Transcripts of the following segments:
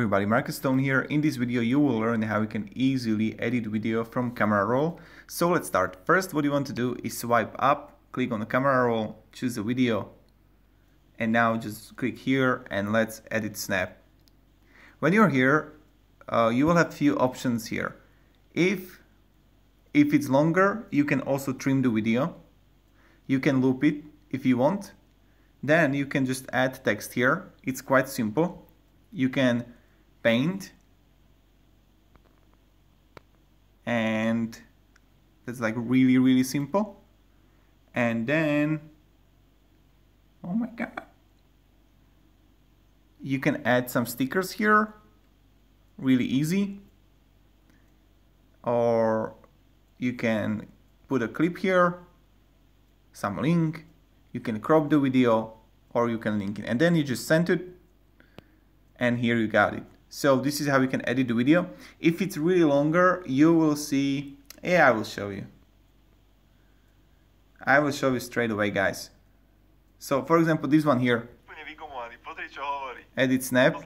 everybody, Marcus Stone here. In this video you will learn how you can easily edit video from camera roll. So let's start. First, what you want to do is swipe up, click on the camera roll, choose the video, and now just click here and let's edit snap. When you're here, you will have few options here. If it's longer, you can also trim the video. You can loop it if you want. Then you can just add text here. It's quite simple. You can paint, and that's like really simple. And then, oh my god, you can add some stickers here, really easy. Or you can put a clip here, some link, you can crop the video, or you can link it, and then you just send it, and here you got it. So this is how you can edit the video. If it's really longer, you will see, I will show you straight away, guys. So for example, this one here, edit snap.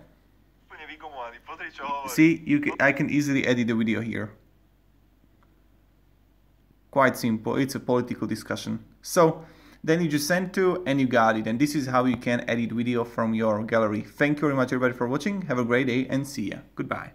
See, I can easily edit the video here. Quite simple. It's a political discussion. So then you just send to and you got it. And this is how you can edit video from your gallery. Thank you very much everybody for watching. Have a great day and see ya. Goodbye.